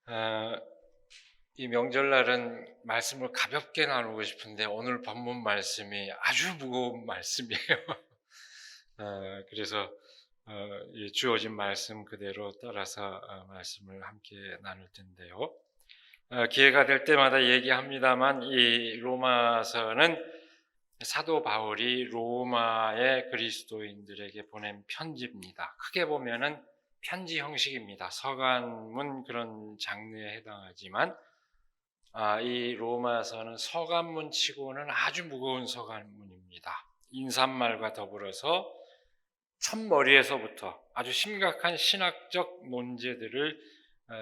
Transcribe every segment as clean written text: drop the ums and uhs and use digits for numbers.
어, 이 명절날은 말씀을 가볍게 나누고 싶은데 오늘 본문 말씀이 아주 무거운 말씀이에요. 그래서 이 주어진 말씀 그대로 따라서 말씀을 함께 나눌 텐데요. 기회가 될 때마다 얘기합니다만 이 로마서는 사도 바울이 로마의 그리스도인들에게 보낸 편지입니다. 크게 보면은 편지 형식입니다. 서간문 그런 장르에 해당하지만 이 로마서는 서간문 치고는 아주 무거운 서간문입니다. 인사말과 더불어서 첫머리에서부터 아주 심각한 신학적 논제들을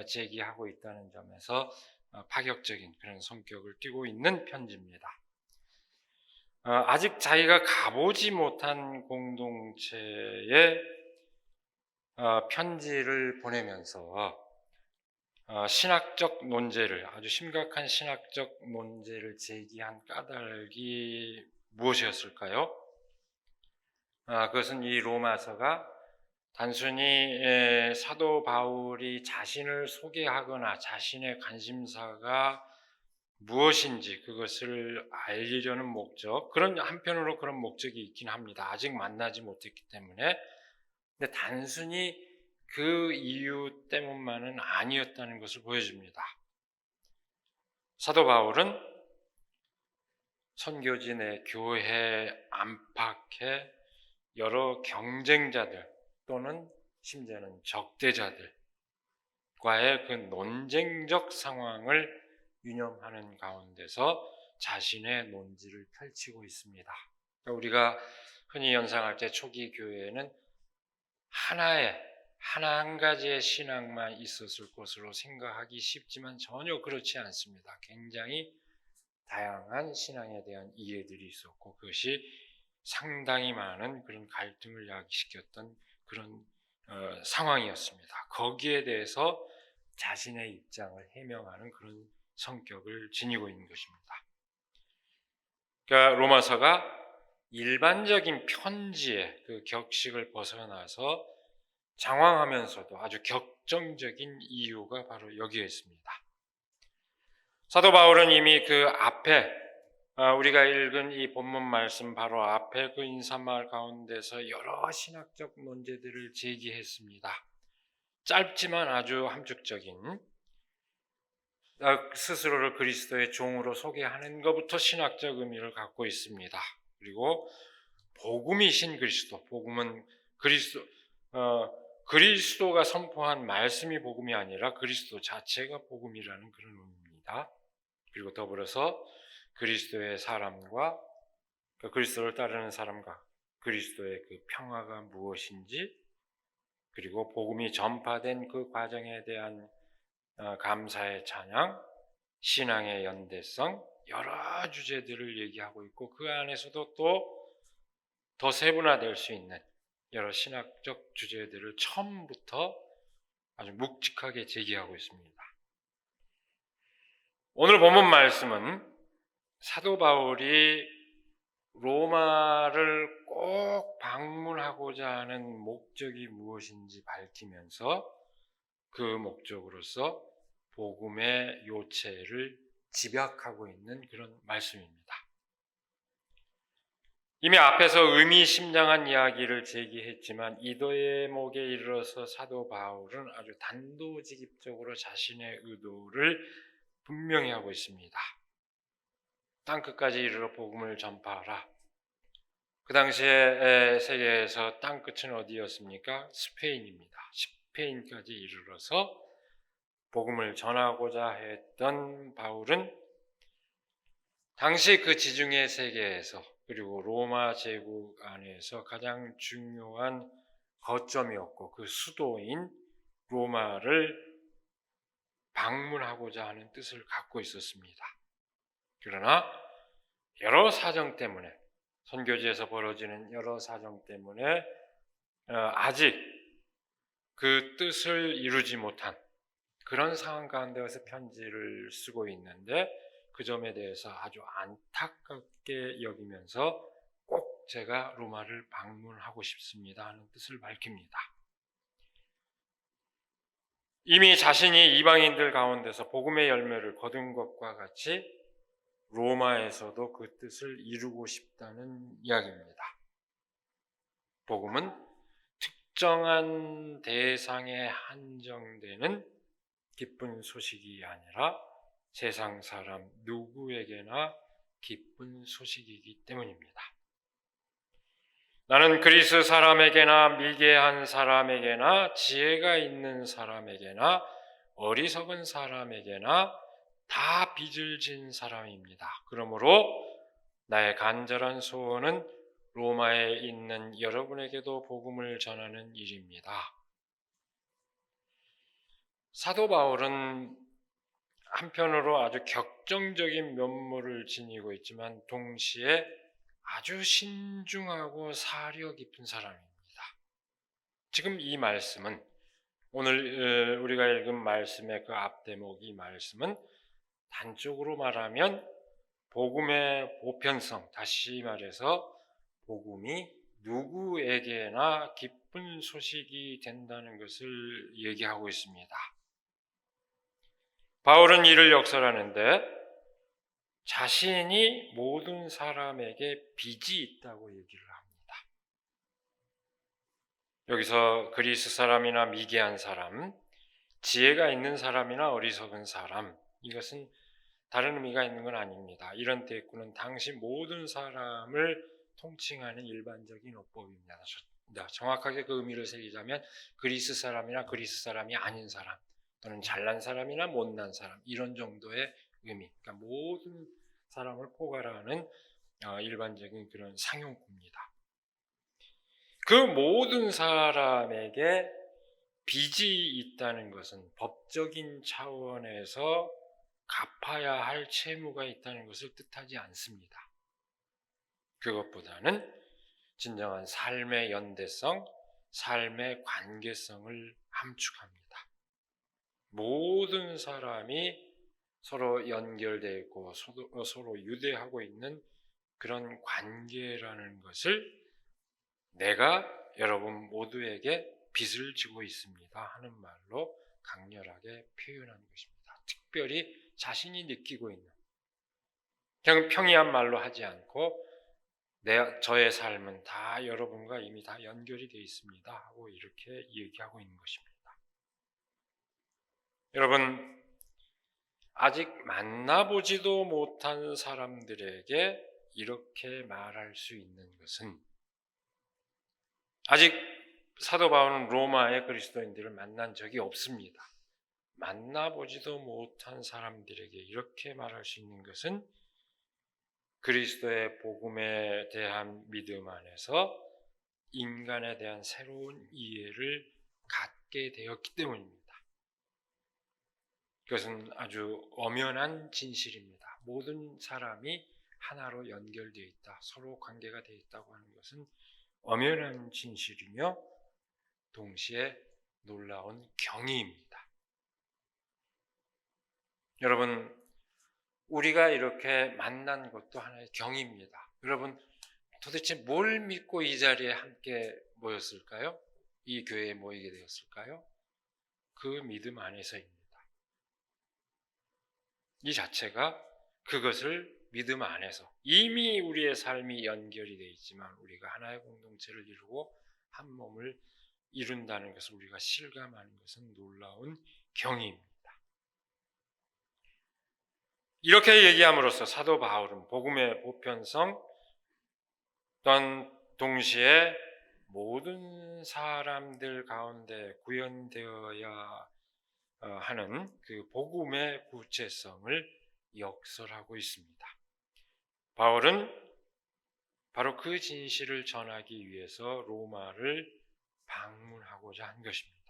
제기하고 있다는 점에서 파격적인 그런 성격을 띠고 있는 편지입니다. 아직 자기가 가보지 못한 공동체에 편지를 보내면서 신학적 논제를, 아주 심각한 신학적 논제를 제기한 까닭이 무엇이었을까요? 그것은 이 로마서가 단순히 사도 바울이 자신을 소개하거나 자신의 관심사가 무엇인지 그것을 알리려는 목적, 그런 한편으로 그런 목적이 있긴 합니다. 아직 만나지 못했기 때문에. 근데 단순히 그 이유 때문만은 아니었다는 것을 보여줍니다. 사도 바울은 선교진의 교회 안팎의 여러 경쟁자들 또는 심지어는 적대자들과의 그 논쟁적 상황을 유념하는 가운데서 자신의 논지를 펼치고 있습니다. 우리가 흔히 연상할 때 초기 교회에는 한 가지의 신앙만 있었을 것으로 생각하기 쉽지만 전혀 그렇지 않습니다. 굉장히 다양한 신앙에 대한 이해들이 있었고 그것이 상당히 많은 그런 갈등을 야기시켰던 그런 상황이었습니다. 거기에 대해서 자신의 입장을 해명하는 그런 성격을 지니고 있는 것입니다. 그러니까 로마서가 일반적인 편지의 그 격식을 벗어나서 장황하면서도 아주 격정적인 이유가 바로 여기에 있습니다. 사도 바울은 이미 그 앞에 우리가 읽은 이 본문 말씀 바로 앞에 그 인사말 가운데서 여러 신학적 논제들을 제기했습니다. 짧지만 아주 함축적인 스스로를 그리스도의 종으로 소개하는 것부터 신학적 의미를 갖고 있습니다. 그리고 복음이신 그리스도, 복음은 그리스도가 선포한 말씀이 복음이 아니라 그리스도 자체가 복음이라는 그런 의미입니다. 그리고 더불어서 그리스도의 사람과 그리스도를 따르는 사람과 그리스도의 그 평화가 무엇인지, 그리고 복음이 전파된 그 과정에 대한 감사의 찬양, 신앙의 연대성, 여러 주제들을 얘기하고 있고 그 안에서도 또 더 세분화될 수 있는 여러 신학적 주제들을 처음부터 아주 묵직하게 제기하고 있습니다. 오늘 본문 말씀은 사도 바울이 로마를 꼭 방문하고자 하는 목적이 무엇인지 밝히면서 그 목적으로서 복음의 요체를 집약하고 있는 그런 말씀입니다. 이미 앞에서 의미심장한 이야기를 제기했지만 이도의 목에 이르러서 사도 바울은 아주 단도직입적으로 자신의 의도를 분명히 하고 있습니다. 땅끝까지 이르러 복음을 전파하라. 그 당시에 세계에서 땅끝은 어디였습니까? 스페인입니다. 스페인까지 이르러서 복음을 전하고자 했던 바울은 당시 그 지중해 세계에서 그리고 로마 제국 안에서 가장 중요한 거점이었고 그 수도인 로마를 방문하고자 하는 뜻을 갖고 있었습니다. 그러나 여러 사정 때문에, 선교지에서 벌어지는 여러 사정 때문에 아직 그 뜻을 이루지 못한 그런 상황 가운데서 편지를 쓰고 있는데 그 점에 대해서 아주 안타깝게 여기면서 꼭 제가 로마를 방문하고 싶습니다 하는 뜻을 밝힙니다. 이미 자신이 이방인들 가운데서 복음의 열매를 거둔 것과 같이 로마에서도 그 뜻을 이루고 싶다는 이야기입니다. 복음은 특정한 대상에 한정되는 기쁜 소식이 아니라 세상 사람 누구에게나 기쁜 소식이기 때문입니다. 나는 그리스 사람에게나 미개한 사람에게나 지혜가 있는 사람에게나 어리석은 사람에게나 다 빚을 진 사람입니다. 그러므로 나의 간절한 소원은 로마에 있는 여러분에게도 복음을 전하는 일입니다. 사도 바울은 한편으로 아주 격정적인 면모를 지니고 있지만 동시에 아주 신중하고 사려 깊은 사람입니다. 지금 이 말씀은 오늘 우리가 읽은 말씀의 그 앞대목 이 말씀은 단적으로 말하면 복음의 보편성, 다시 말해서 복음이 누구에게나 기쁜 소식이 된다는 것을 얘기하고 있습니다. 바울은 이를 역설하는데 자신이 모든 사람에게 빚이 있다고 얘기를 합니다. 여기서 그리스 사람이나 미개한 사람, 지혜가 있는 사람이나 어리석은 사람, 이것은 다른 의미가 있는 건 아닙니다. 이런 대꾸는 당시 모든 사람을 통칭하는 일반적인 어법입니다. 정확하게 그 의미를 새기자면 그리스 사람이나 그리스 사람이 아닌 사람, 또는 잘난 사람이나 못난 사람, 이런 정도의 의미, 그러니까 모든 사람을 포괄하는 일반적인 그런 상용구입니다. 그 모든 사람에게 빚이 있다는 것은 법적인 차원에서 갚아야 할 채무가 있다는 것을 뜻하지 않습니다. 그것보다는 진정한 삶의 연대성, 삶의 관계성을 함축합니다. 모든 사람이 서로 연결되어 있고 서로 유대하고 있는 그런 관계라는 것을 내가 여러분 모두에게 빚을 지고 있습니다 하는 말로 강렬하게 표현한 것입니다. 특별히 자신이 느끼고 있는, 그냥 평이한 말로 하지 않고 저의 삶은 다 여러분과 이미 다 연결이 되어 있습니다 하고 이렇게 얘기하고 있는 것입니다. 여러분, 아직 만나보지도 못한 사람들에게 이렇게 말할 수 있는 것은, 아직 사도 바울은 로마의 그리스도인들을 만난 적이 없습니다. 만나보지도 못한 사람들에게 이렇게 말할 수 있는 것은 그리스도의 복음에 대한 믿음 안에서 인간에 대한 새로운 이해를 갖게 되었기 때문입니다. 그것은 아주 엄연한 진실입니다. 모든 사람이 하나로 연결되어 있다, 서로 관계가 되어 있다고 하는 것은 엄연한 진실이며 동시에 놀라운 경이입니다. 여러분, 우리가 이렇게 만난 것도 하나의 경이입니다. 여러분, 도대체 뭘 믿고 이 자리에 함께 모였을까요? 이 교회에 모이게 되었을까요? 그 믿음 안에서입니다. 이 자체가 그것을 믿음 안에서 이미 우리의 삶이 연결이 되어 있지만 우리가 하나의 공동체를 이루고 한 몸을 이룬다는 것을 우리가 실감하는 것은 놀라운 경이입니다. 이렇게 얘기함으로써 사도 바울은 복음의 보편성 또한 동시에 모든 사람들 가운데 구현되어야 하는 그 복음의 구체성을 역설하고 있습니다. 바울은 바로 그 진실을 전하기 위해서 로마를 방문하고자 한 것입니다.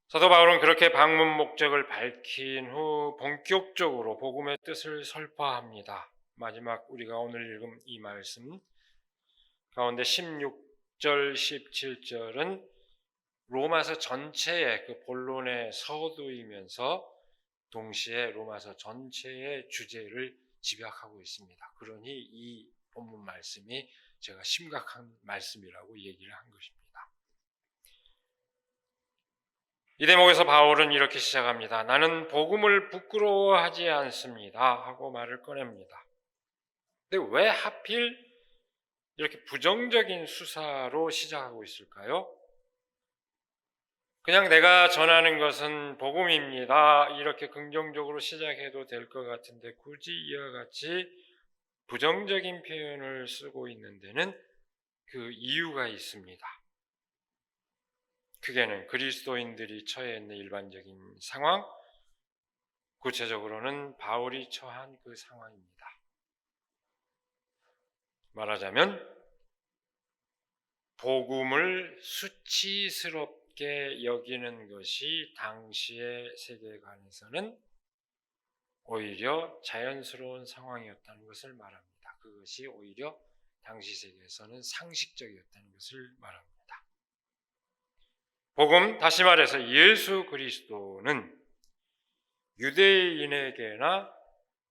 사도 바울은 그렇게 방문 목적을 밝힌 후 본격적으로 복음의 뜻을 설파합니다. 마지막 우리가 오늘 읽은 이 말씀 가운데 16절, 17절은 로마서 전체의 그 본론의 서두이면서 동시에 로마서 전체의 주제를 집약하고 있습니다. 그러니 이 본문 말씀이 제가 심각한 말씀이라고 얘기를 한 것입니다. 이 대목에서 바울은 이렇게 시작합니다. 나는 복음을 부끄러워하지 않습니다 하고 말을 꺼냅니다. 근데 왜 하필 이렇게 부정적인 수사로 시작하고 있을까요? 그냥 내가 전하는 것은 복음입니다 이렇게 긍정적으로 시작해도 될 것 같은데 굳이 이와 같이 부정적인 표현을 쓰고 있는 데는 그 이유가 있습니다. 크게는 그리스도인들이 처해 있는 일반적인 상황, 구체적으로는 바울이 처한 그 상황입니다. 말하자면 복음을 수치스럽게 여기는 것이 당시의 세계관에서는 오히려 자연스러운 상황이었다는 것을 말합니다. 그것이 오히려 당시 세계에서는 상식적이었다는 것을 말합니다. 복음, 다시 말해서 예수 그리스도는 유대인에게나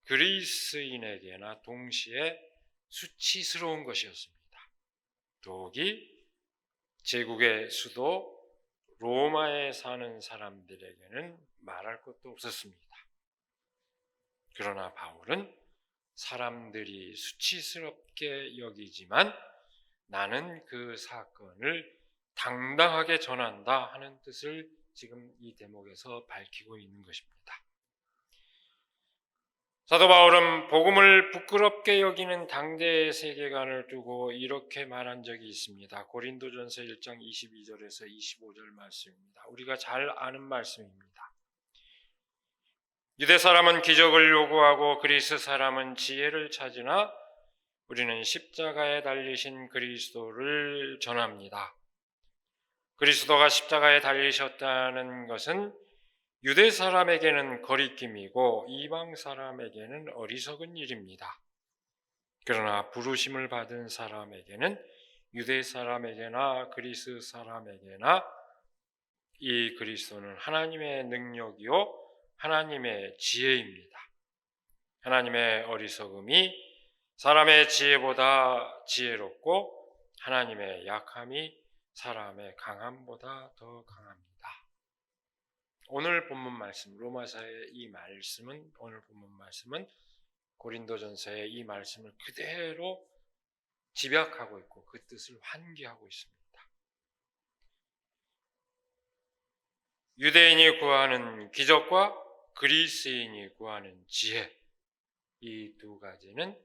그리스인에게나 동시에 수치스러운 것이었습니다. 더욱이 제국의 수도 로마에 사는 사람들에게는 말할 것도 없었습니다. 그러나 바울은 사람들이 수치스럽게 여기지만 나는 그 사건을 당당하게 전한다 하는 뜻을 지금 이 대목에서 밝히고 있는 것입니다. 사도 바울은 복음을 부끄럽게 여기는 당대의 세계관을 두고 이렇게 말한 적이 있습니다. 고린도전서 1장 22절에서 25절 말씀입니다. 우리가 잘 아는 말씀입니다. 유대 사람은 기적을 요구하고 그리스 사람은 지혜를 찾으나 우리는 십자가에 달리신 그리스도를 전합니다. 그리스도가 십자가에 달리셨다는 것은 유대 사람에게는 거리낌이고 이방 사람에게는 어리석은 일입니다. 그러나 부르심을 받은 사람에게는 유대 사람에게나 그리스 사람에게나 이 그리스도는 하나님의 능력이요 하나님의 지혜입니다. 하나님의 어리석음이 사람의 지혜보다 지혜롭고 하나님의 약함이 사람의 강함보다 더 강합니다. 오늘 본문 말씀, 로마서의 이 말씀은, 오늘 본문 말씀은 고린도전서의 이 말씀을 그대로 집약하고 있고 그 뜻을 환기하고 있습니다. 유대인이 구하는 기적과 그리스인이 구하는 지혜, 이 두 가지는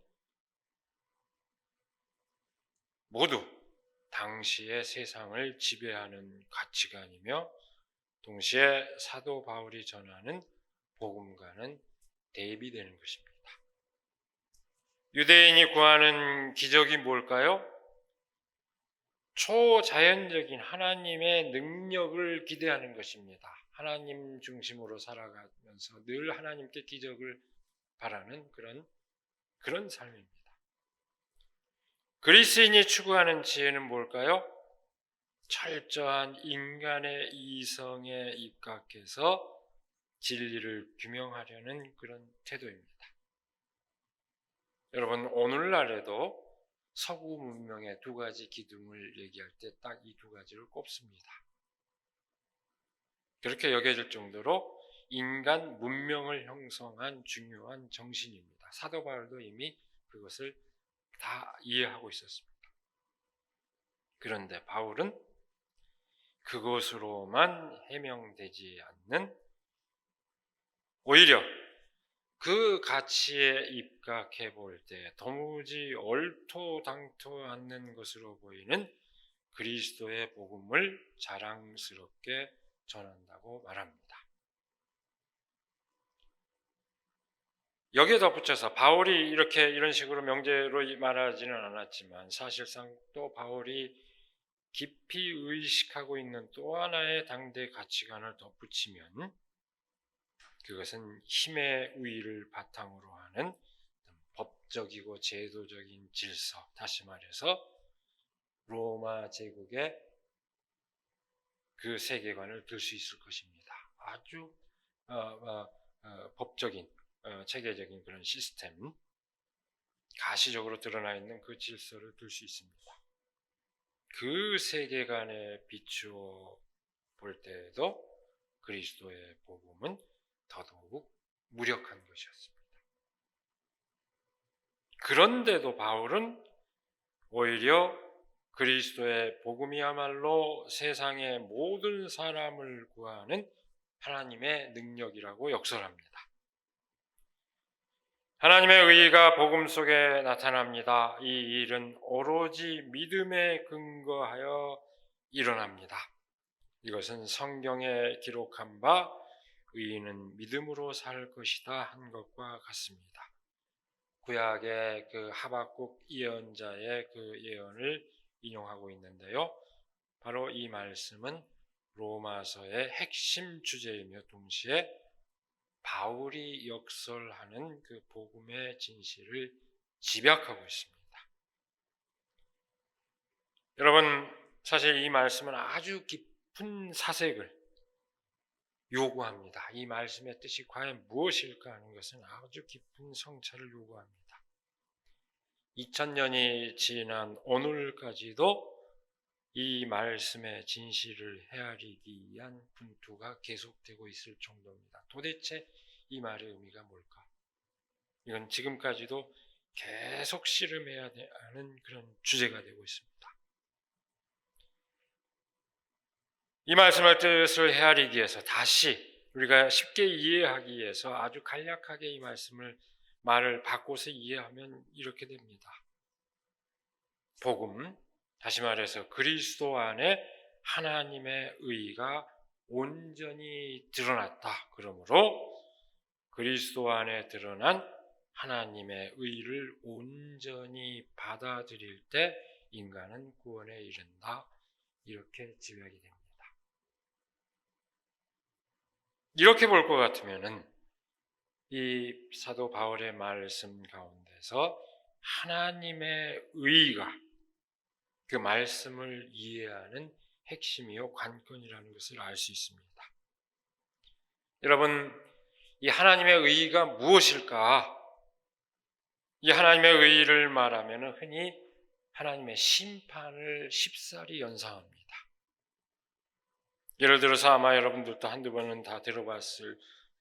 모두 당시의 세상을 지배하는 가치관이며 동시에 사도 바울이 전하는 복음과는 대비되는 것입니다. 유대인이 구하는 기적이 뭘까요? 초자연적인 하나님의 능력을 기대하는 것입니다. 하나님 중심으로 살아가면서 늘 하나님께 기적을 바라는 그런 삶입니다. 그리스인이 추구하는 지혜는 뭘까요? 철저한 인간의 이성에 입각해서 진리를 규명하려는 그런 태도입니다. 여러분, 오늘날에도 서구 문명의 두 가지 기둥을 얘기할 때 딱 이 두 가지를 꼽습니다. 그렇게 여겨질 정도로 인간 문명을 형성한 중요한 정신입니다. 사도 바울도 이미 그것을 다 이해하고 있었습니다. 그런데 바울은 그것으로만 해명되지 않는 오히려 그 가치에 입각해 볼 때 도무지 얼토당토 않는 것으로 보이는 그리스도의 복음을 자랑스럽게 전한다고 말합니다. 여기에 덧붙여서 바울이 이런 식으로 명제로 말하지는 않았지만 사실상 또 바울이 깊이 의식하고 있는 또 하나의 당대 가치관을 덧붙이면 그것은 힘의 우위를 바탕으로 하는 법적이고 제도적인 질서, 다시 말해서 로마 제국의 그 세계관을 들 수 있을 것입니다. 아주 법적인 체계적인 그런 시스템, 가시적으로 드러나 있는 그 질서를 들 수 있습니다. 그 세계관에 비추어 볼 때에도 그리스도의 복음은 더더욱 무력한 것이었습니다. 그런데도 바울은 오히려 그리스도의 복음이야말로 세상의 모든 사람을 구하는 하나님의 능력이라고 역설합니다. 하나님의 의의가 복음 속에 나타납니다. 이 일은 오로지 믿음에 근거하여 일어납니다. 이것은 성경에 기록한 바 의인은 믿음으로 살 것이다 한 것과 같습니다. 구약의 그 하박국 예언자의 그 예언을 인용하고 있는데요. 바로 이 말씀은 로마서의 핵심 주제이며 동시에 바울이 역설하는 그 복음의 진실을 집약하고 있습니다. 여러분, 사실 이 말씀은 아주 깊은 사색을 요구합니다. 이 말씀의 뜻이 과연 무엇일까 하는 것은 아주 깊은 성찰을 요구합니다. 2000년이 지난 오늘까지도 이 말씀의 진실을 헤아리기 위한 분투가 계속되고 있을 정도입니다. 도대체 이 말의 의미가 뭘까? 이건 지금까지도 계속 씨름해야 하는 그런 주제가 되고 있습니다. 이 말씀의 뜻을 헤아리기 위해서 다시 우리가 쉽게 이해하기 위해서 아주 간략하게 이 말을 바꿔서 이해하면 이렇게 됩니다. 복음, 다시 말해서 그리스도 안에 하나님의 의가 온전히 드러났다. 그러므로 그리스도 안에 드러난 하나님의 의를 온전히 받아들일 때 인간은 구원에 이른다. 이렇게 집약이 됩니다. 이렇게 볼 것 같으면은 이 사도 바울의 말씀 가운데서 하나님의 의가 그 말씀을 이해하는 핵심이요 관건이라는 것을 알 수 있습니다. 여러분, 이 하나님의 의가 무엇일까? 이 하나님의 의를 말하면 흔히 하나님의 심판을 쉽사리 연상합니다. 예를 들어서 아마 여러분들도 한두 번은 다 들어봤을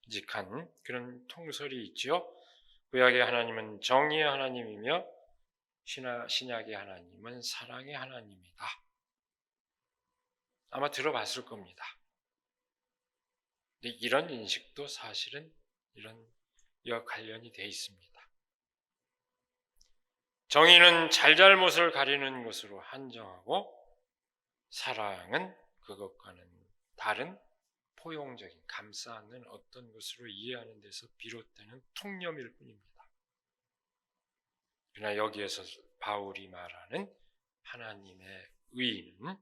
직한 그런 통설이 있죠. 구약의 하나님은 정의의 하나님이며 신약의 하나님은 사랑의 하나님이다. 아마 들어봤을 겁니다. 근데 이런 인식도 사실은 이와 관련이 되어 있습니다. 정의는 잘잘못을 가리는 것으로 한정하고 사랑은 그것과는 다른 포용적인 감싸 안는 어떤 것으로 이해하는 데서 비롯되는 통념일 뿐입니다. 그러나 여기에서 바울이 말하는 하나님의 의는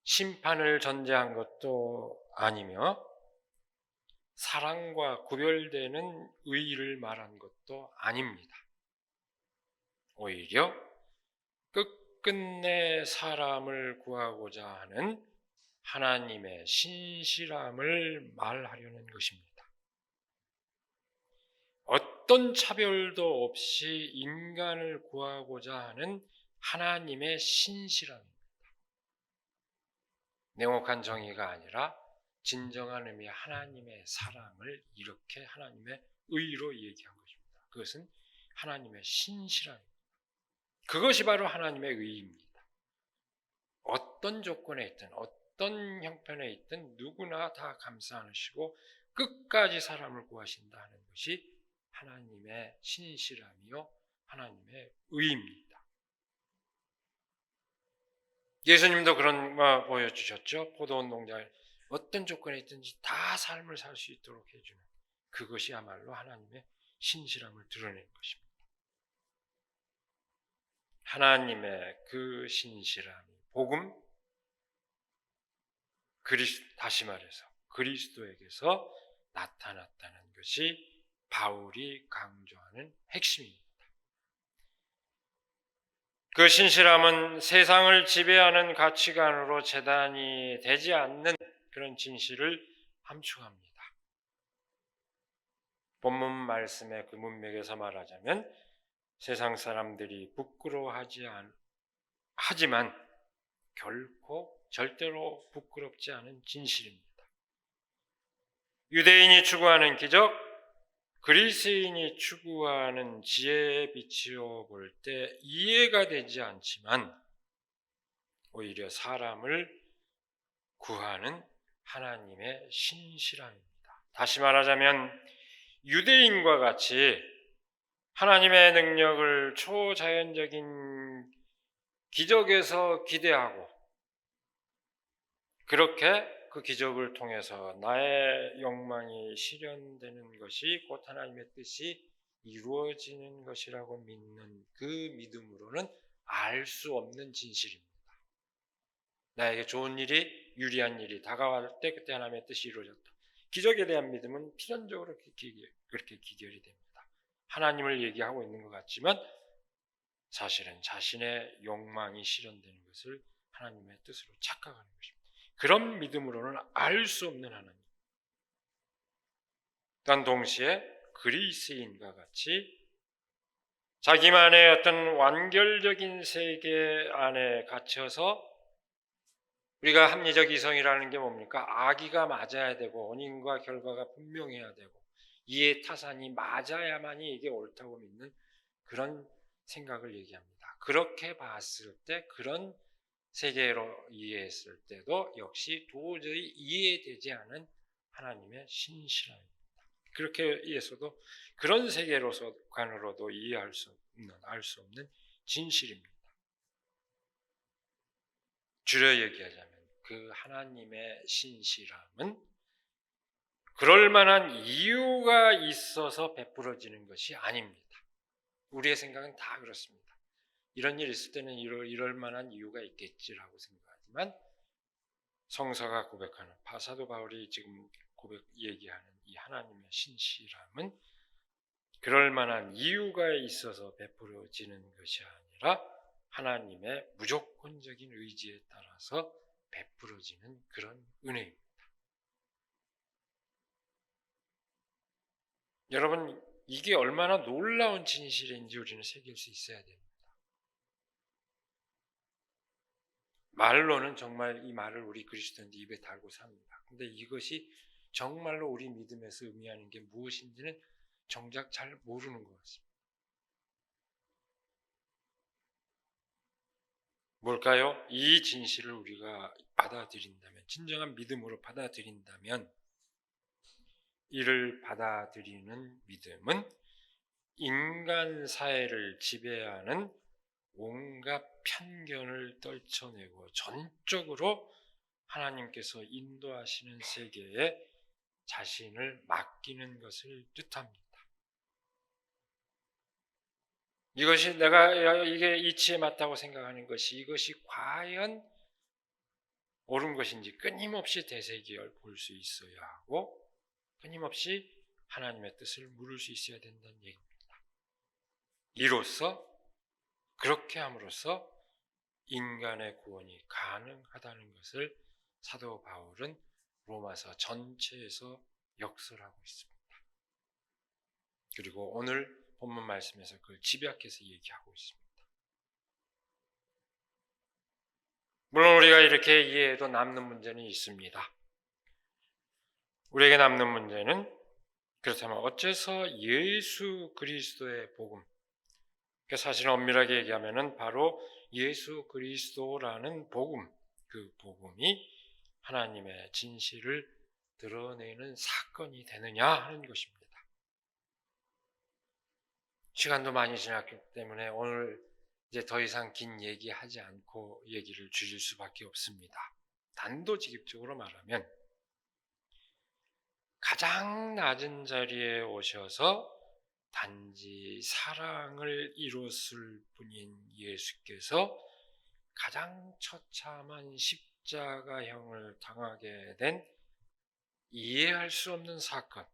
심판을 전제한 것도 아니며 사랑과 구별되는 의를 말한 것도 아닙니다. 오히려 끝끝내 사람을 구하고자 하는 하나님의 신실함을 말하려는 것입니다. 어떤 차별도 없이 인간을 구하고자 하는 하나님의 신실함입니다. 냉혹한 정의가 아니라 진정한 의미의 하나님의 사랑을 이렇게 하나님의 의로 얘기한 것입니다. 그것은 하나님의 신실함입니다. 그것이 바로 하나님의 의입니다. 어떤 조건에 있든 어떤 형편에 있든 누구나 다 감싸 안으시고 끝까지 사람을 구하신다 하는 것이 하나님의 신실함이요 하나님의 의입니다. 예수님도 그런 거 보여주셨죠. 포도원 농장에 어떤 조건에 있든지 다 삶을 살 수 있도록 해주는 그것이야말로 하나님의 신실함을 드러내는 것입니다. 하나님의 그 신실함이 복음, 다시 말해서 그리스도에게서 나타났다는 것이 바울이 강조하는 핵심입니다. 그 신실함은 세상을 지배하는 가치관으로 재단이 되지 않는 그런 진실을 함축합니다. 본문 말씀의 그 문맥에서 말하자면 세상 사람들이 부끄러워하지만 결코 절대로 부끄럽지 않은 진실입니다. 유대인이 추구하는 기적, 그리스인이 추구하는 지혜에 비추어 볼 때 이해가 되지 않지만 오히려 사람을 구하는 하나님의 신실함입니다. 다시 말하자면 유대인과 같이 하나님의 능력을 초자연적인 기적에서 기대하고 그렇게 그 기적을 통해서 나의 욕망이 실현되는 것이 곧 하나님의 뜻이 이루어지는 것이라고 믿는 그 믿음으로는 알 수 없는 진실입니다. 나에게 좋은 일이, 유리한 일이 다가올 때 그때 하나님의 뜻이 이루어졌다. 기적에 대한 믿음은 필연적으로 그렇게 기결이 됩니다. 하나님을 얘기하고 있는 것 같지만 사실은 자신의 욕망이 실현되는 것을 하나님의 뜻으로 착각하는 것입니다. 그런 믿음으로는 알 수 없는 하나님. 또한 동시에 그리스인과 같이 자기만의 어떤 완결적인 세계 안에 갇혀서 우리가 합리적 이성이라는 게 뭡니까? 악의가 맞아야 되고 원인과 결과가 분명해야 되고 이해타산이 맞아야만이 이게 옳다고 믿는 그런 생각을 얘기합니다. 그렇게 봤을 때 그런 세계로 이해했을 때도 역시 도저히 이해되지 않은 하나님의 신실함입니다. 그렇게 이해해서도 그런 세계관으로도 이해할 수 없는, 알 수 없는 진실입니다. 줄여 얘기하자면 그 하나님의 신실함은 그럴 만한 이유가 있어서 베풀어지는 것이 아닙니다. 우리의 생각은 다 그렇습니다. 이런 일이 있을 때는 이럴 만한 이유가 있겠지라고 생각하지만 성서가 고백하는 사도 바울이 지금 얘기하는 이 하나님의 신실함은 그럴 만한 이유가 있어서 베풀어지는 것이 아니라 하나님의 무조건적인 의지에 따라서 베풀어지는 그런 은혜입니다. 여러분, 이게 얼마나 놀라운 진실인지 우리는 새길 수 있어야 됩니다. 말로는 정말 이 말을 우리 그리스도인들 입에 달고 삽니다. 근데 이것이 정말로 우리 믿음에서 의미하는 게 무엇인지는 정작 잘 모르는 것 같습니다. 뭘까요? 이 진실을 우리가 받아들인다면, 진정한 믿음으로 받아들인다면, 이를 받아들이는 믿음은 인간 사회를 지배하는 온갖 편견을 떨쳐내고 전적으로 하나님께서 인도하시는 세계에 자신을 맡기는 것을 뜻합니다. 이것이 내가 이게 이치에 맞다고 생각하는 것이 이것이 과연 옳은 것인지 끊임없이 되새겨 볼 수 있어야 하고 끊임없이 하나님의 뜻을 물을 수 있어야 된다는 얘기입니다. 이로써 그렇게 함으로써 인간의 구원이 가능하다는 것을 사도 바울은 로마서 전체에서 역설하고 있습니다. 그리고 오늘 본문 말씀에서 그걸 집약해서 얘기하고 있습니다. 물론 우리가 이렇게 이해해도 남는 문제는 있습니다. 우리에게 남는 문제는 그렇다면 어째서 예수 그리스도의 복음, 사실 엄밀하게 얘기하면 바로 예수 그리스도라는 복음, 그 복음이 하나님의 진실을 드러내는 사건이 되느냐 하는 것입니다. 시간도 많이 지났기 때문에 오늘 이제 더 이상 긴 얘기하지 않고 얘기를 줄일 수밖에 없습니다. 단도직입적으로 말하면 가장 낮은 자리에 오셔서 단지 사랑을 이뤘을 뿐인 예수께서 가장 처참한 십자가형을 당하게 된 이해할 수 없는 사건,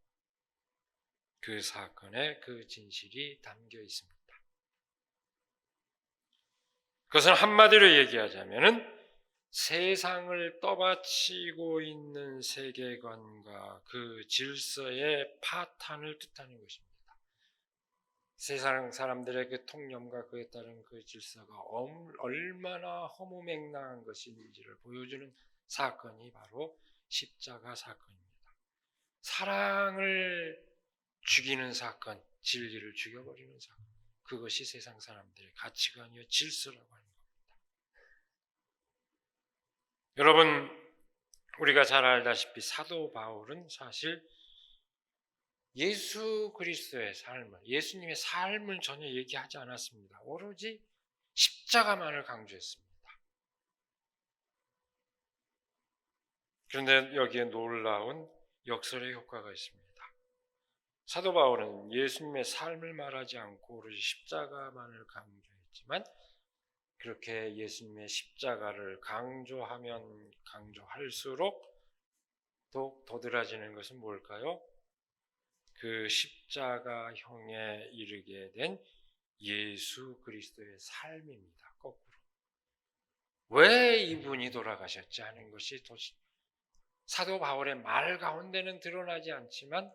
그 사건에 그 진실이 담겨 있습니다. 그것은 한마디로 얘기하자면은 세상을 떠받치고 있는 세계관과 그 질서의 파탄을 뜻하는 것입니다. 세상 사람들의 그 통념과 그에 따른 그 질서가 얼마나 허무맹랑한 것인지를 보여주는 사건이 바로 십자가 사건입니다. 사랑을 죽이는 사건, 진리를 죽여버리는 사건, 그것이 세상 사람들의 가치관이요 질서라고 하는 겁니다. 여러분, 우리가 잘 알다시피 사도 바울은 사실 예수 그리스도의 삶을, 예수님의 삶을 전혀 얘기하지 않았습니다. 오로지 십자가만을 강조했습니다. 그런데 여기에 놀라운 역설의 효과가 있습니다. 사도 바울은 예수님의 삶을 말하지 않고 오로지 십자가만을 강조했지만, 그렇게 예수님의 십자가를 강조하면 강조할수록 더욱 도드라지는 것은 뭘까요? 그 십자가형에 이르게 된 예수 그리스도의 삶입니다. 거꾸로. 왜 이분이 돌아가셨지 하는 것이 사도 바울의 말 가운데는 드러나지 않지만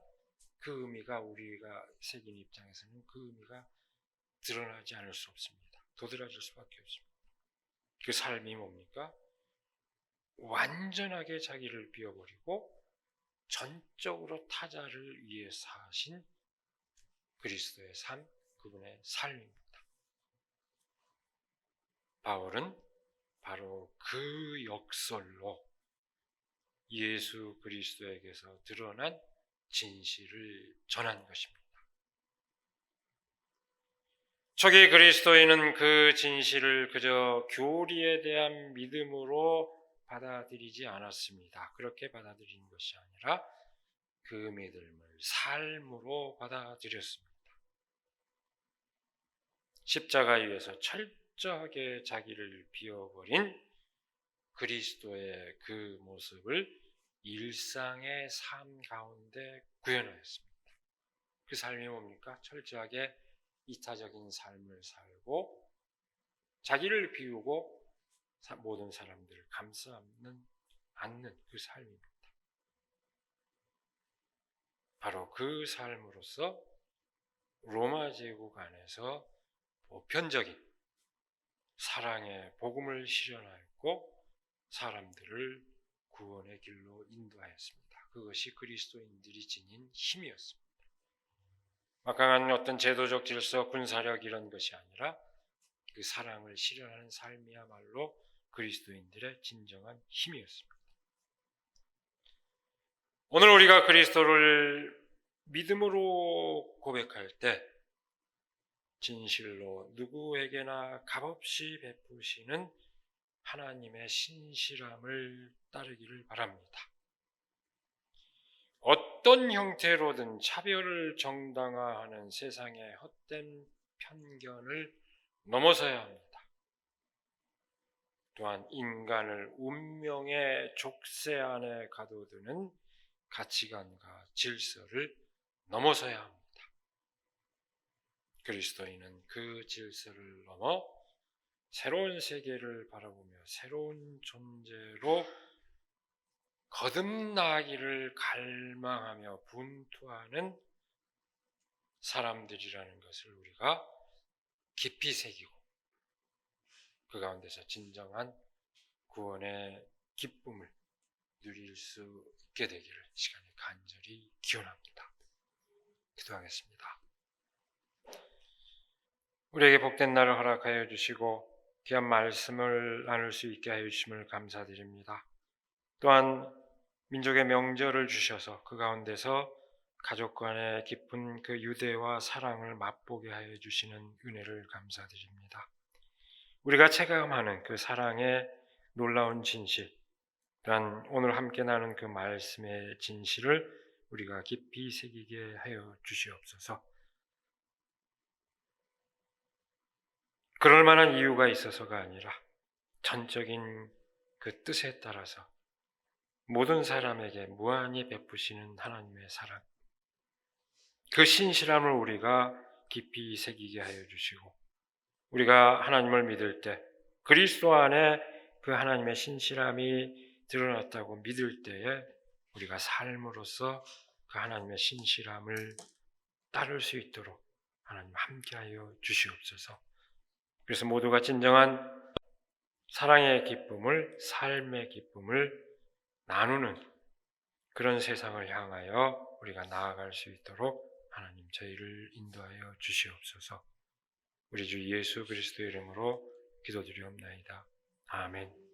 그 의미가, 우리가 새긴 입장에서는 그 의미가 드러나지 않을 수 없습니다. 도드라질 수밖에 없습니다. 그 삶이 뭡니까? 완전하게 자기를 비워버리고 전적으로 타자를 위해 사신 그리스도의 삶, 그분의 삶입니다. 바울은 바로 그 역설로 예수 그리스도에게서 드러난 진실을 전한 것입니다. 초기 그리스도인은 그 진실을 그저 교리에 대한 믿음으로 받아들이지 않았습니다. 그렇게 받아들인 것이 아니라 그 믿음을 삶으로 받아들였습니다. 십자가 위에서 철저하게 자기를 비워버린 그리스도의 그 모습을 일상의 삶 가운데 구현하였습니다. 그 삶이 뭡니까? 철저하게 이타적인 삶을 살고 자기를 비우고 모든 사람들을 감싸 안는 그 삶입니다. 바로 그 삶으로서 로마 제국 안에서 보편적인 사랑의 복음을 실현하였고 사람들을 구원의 길로 인도하였습니다. 그것이 그리스도인들이 지닌 힘이었습니다. 막강한 어떤 제도적 질서, 군사력 이런 것이 아니라 그 사랑을 실현하는 삶이야말로 그리스도인들의 진정한 힘이었습니다. 오늘 우리가 그리스도를 믿음으로 고백할 때 진실로 누구에게나 값없이 베푸시는 하나님의 신실함을 따르기를 바랍니다. 어떤 형태로든 차별을 정당화하는 세상의 헛된 편견을 넘어서야 합니다. 또한 인간을 운명의 족쇄 안에 가둬두는 가치관과 질서를 넘어서야 합니다. 그리스도인은 그 질서를 넘어 새로운 세계를 바라보며 새로운 존재로 거듭나기를 갈망하며 분투하는 사람들이라는 것을 우리가 깊이 새기고 그 가운데서 진정한 구원의 기쁨을 누릴 수 있게 되기를 시간에 간절히 기원합니다. 기도하겠습니다. 우리에게 복된 날을 허락하여 주시고 귀한 말씀을 나눌 수 있게 하여 주심을 감사드립니다. 또한 민족의 명절을 주셔서 그 가운데서 가족 간의 깊은 그 유대와 사랑을 맛보게 하여 주시는 은혜를 감사드립니다. 우리가 체감하는 그 사랑의 놀라운 진실, 또한 오늘 함께 나눈 그 말씀의 진실을 우리가 깊이 새기게 하여 주시옵소서. 그럴 만한 이유가 있어서가 아니라 전적인 그 뜻에 따라서 모든 사람에게 무한히 베푸시는 하나님의 사랑, 그 신실함을 우리가 깊이 새기게 하여 주시고 우리가 하나님을 믿을 때 그리스도 안에 그 하나님의 신실함이 드러났다고 믿을 때에 우리가 삶으로서 그 하나님의 신실함을 따를 수 있도록 하나님 함께하여 주시옵소서. 그래서 모두가 진정한 사랑의 기쁨을, 삶의 기쁨을 나누는 그런 세상을 향하여 우리가 나아갈 수 있도록 하나님 저희를 인도하여 주시옵소서. 우리 주 예수 그리스도의 이름으로 기도드리옵나이다. 아멘.